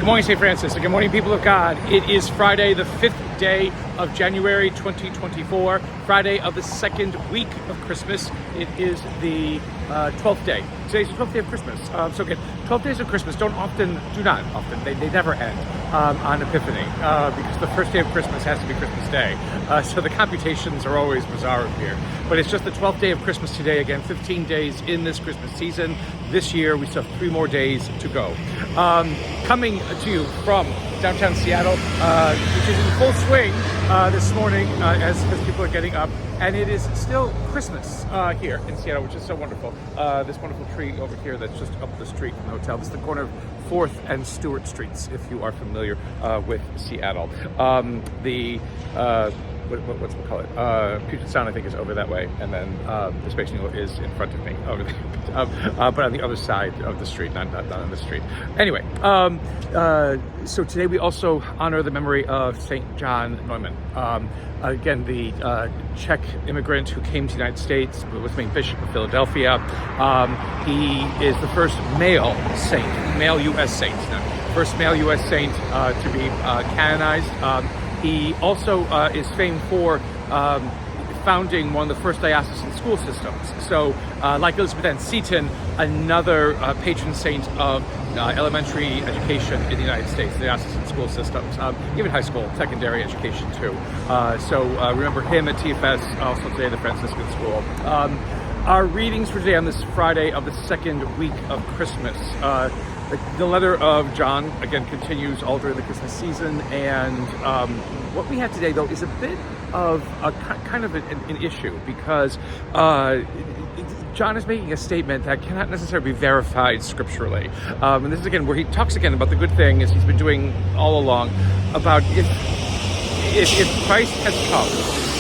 morning, St. Francis. Good morning, people of God. It is Friday, the 5th day of January 2024, Friday of the second week of Christmas. It is the 12th day. Today's the 12th day of Christmas. So again, 12 days of Christmas do not often, they never end on Epiphany, because the first day of Christmas has to be Christmas Day. So the computations are always bizarre here. But it's just the 12th day of Christmas today. Again, 15 days in this Christmas season. This year, we still have 3 more days to go. Coming to you from downtown Seattle, which is in full swing this morning as people are getting up. And it is still Christmas here in Seattle, which is so wonderful. This wonderful tree over here that's just up the street from the hotel. This is the corner of 4th and Stewart Streets, if you are familiar with Seattle. What's we call it? Puget Sound, I think, is over that way, and then the Space Needle is in front of me over there, but on the other side of the street, not on the street. Anyway, so today we also honor the memory of St. John Neumann. Again, the Czech immigrant who came to the United States, was made Bishop of Philadelphia. He is the first male U.S. saint, first male U.S. saint to be canonized. He also is famed for founding one of the first diocesan school systems. So, like Elizabeth Ann Seton, another patron saint of elementary education in the United States, the diocesan school systems, even high school, secondary education too. So remember him at TFS, also today the Franciscan School. Our readings for today on this Friday of the second week of Christmas. The letter of John, again, continues all during the Christmas season, and what we have today, though, is a bit of a kind of an issue, because John is making a statement that cannot necessarily be verified scripturally. And this is, again, where he talks again about the good thing, as he's been doing all along, about if Christ has come,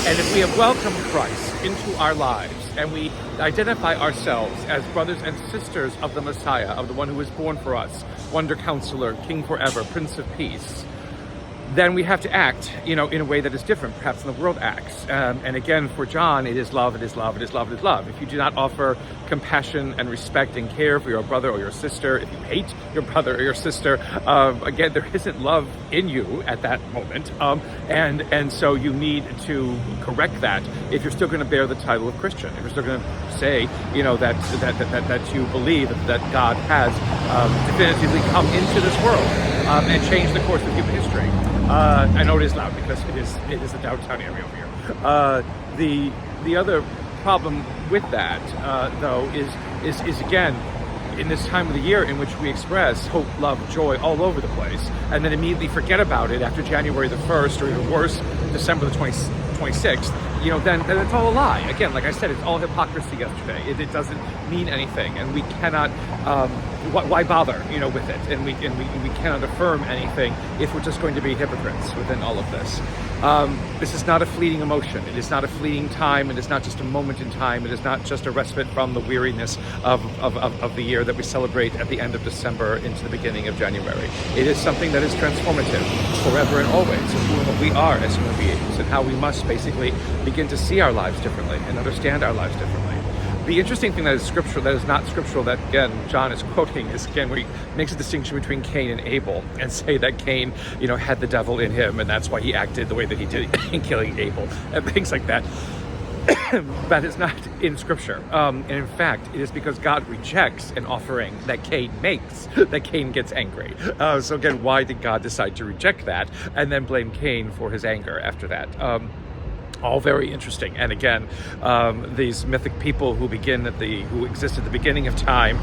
and if we have welcomed Christ into our lives, and we identify ourselves as brothers and sisters of the Messiah, of the one who was born for us, Wonder Counselor, King forever, Prince of Peace, then we have to act, in a way that is different, perhaps, than the world acts. And again, for John, it is love, it is love, it is love, it is love. If you do not offer compassion and respect and care for your brother or your sister, if you hate your brother or your sister, again, there isn't love in you at that moment. And so you need to correct that if you're still going to bear the title of Christian, if you're still going to say, that you believe that God has definitively come into this world and changed the course of human history. I know it is loud because it is a downtown area over here. The other problem with that, though, is again, in this time of the year in which we express hope, love, joy all over the place, and then immediately forget about it after January the 1st, or even worse, December the 26th, then it's all a lie. Again, like I said, it's all hypocrisy yesterday. It doesn't mean anything, and we cannot, why bother, with it? And we cannot affirm anything if we're just going to be hypocrites within all of this. This is not a fleeting emotion. It is not a fleeting time. It is not just a moment in time. It is not just a respite from the weariness of the year that we celebrate at the end of December into the beginning of January. It is something that is transformative forever and always of who we are as human beings, and how we must basically begin to see our lives differently and understand our lives differently. The interesting thing that is scriptural, that is not scriptural, that again John is quoting, is again where he makes a distinction between Cain and Abel, and say that Cain, had the devil in him, and that's why he acted the way that he did in killing Abel, and things like that. That is not in Scripture. And in fact, it is because God rejects an offering that Cain makes that Cain gets angry. So again, why did God decide to reject that and then blame Cain for his anger after that? All very interesting. And again, these mythic people who exist at the beginning of time,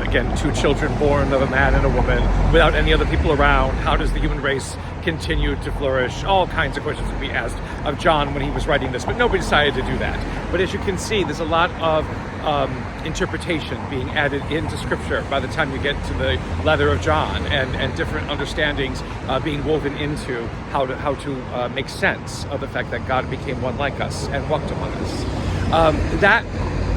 again, 2 children born of a man and a woman without any other people around. How does the human race continue to flourish? All kinds of questions would be asked of John when he was writing this, but nobody decided to do that. But as you can see, there's a lot of interpretation being added into Scripture by the time you get to the letter of John, and different understandings being woven into how to make sense of the fact that God became one like us and walked among us. That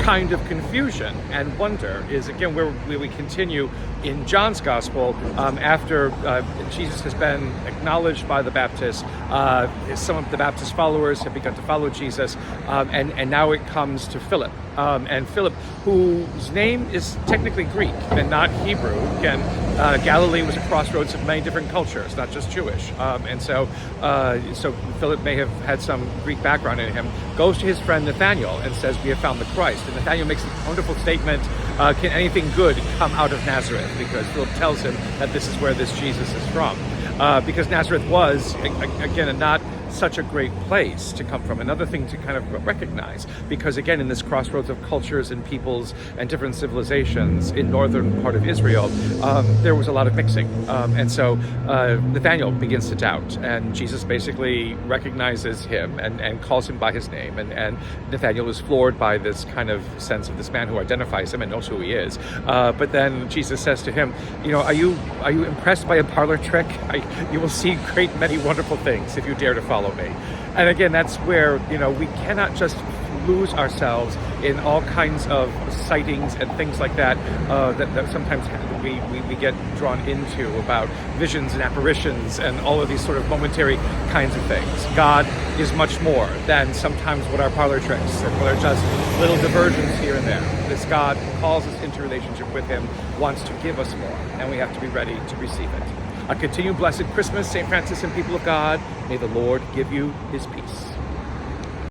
kind of confusion and wonder is, again, where we continue in John's Gospel. After Jesus has been acknowledged by the Baptists, some of the Baptist followers have begun to follow Jesus, and now it comes to Philip. And Philip, whose name is technically Greek and not Hebrew. Again, Galilee was a crossroads of many different cultures, not just Jewish. And so Philip may have had some Greek background in him, goes to his friend Nathanael and says, "We have found the Christ." And Nathanael makes a wonderful statement, "Can anything good come out of Nazareth?" Because Philip tells him that this is where this Jesus is from. Because Nazareth was, again, not such a great place to come from. Another thing to kind of recognize, because again, in this crossroads of cultures and peoples and different civilizations in northern part of Israel, there was a lot of mixing. And so Nathanael begins to doubt, and Jesus basically recognizes him and calls him by his name. And Nathanael is floored by this kind of sense of this man who identifies him and knows who he is. But then Jesus says to him, are you impressed by a parlor trick? You will see great many wonderful things if you dare to follow me. And again, that's where, we cannot just lose ourselves in all kinds of sightings and things like that, that sometimes we get drawn into about visions and apparitions and all of these sort of momentary kinds of things. God is much more than sometimes what our parlor tricks and what are just little diversions here and there. This God calls us into relationship with him, wants to give us more, and we have to be ready to receive it. A continued blessed Christmas, St. Francis and people of God. May the Lord give you his peace.